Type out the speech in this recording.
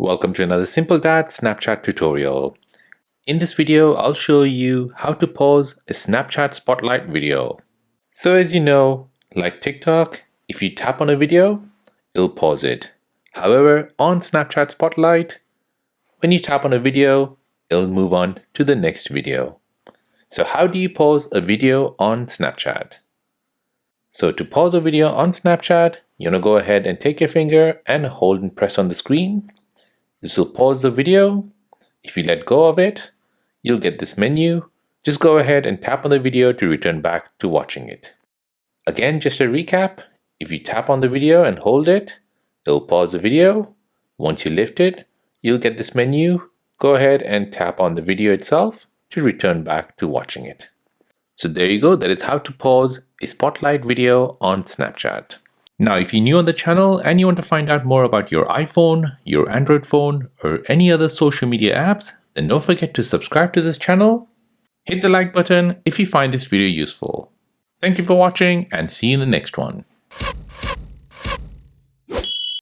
Welcome to another Simple Dad Snapchat tutorial. In this video, I'll show you how to pause a Snapchat Spotlight video. So as you know, like TikTok, if you tap on a video, it'll pause it. However, on Snapchat Spotlight, when you tap on a video, it'll move on to the next video. So how do you pause a video on Snapchat? So to pause a video on Snapchat, you want to go ahead and take your finger and hold and press on the screen. This will pause the video. If you let go of it, you'll get this menu. Just go ahead and tap on the video to return back to watching it. Again, just a recap, if you tap on the video and hold it, it'll pause the video. Once you lift it, you'll get this menu. Go ahead and tap on the video itself to return back to watching it. So there you go, that is how to pause a Spotlight video on Snapchat. Now, if you're new on the channel and you want to find out more about your iPhone, your Android phone, or any other social media apps, then don't forget to subscribe to this channel. Hit the like button if you find this video useful. Thank you for watching and see you in the next one.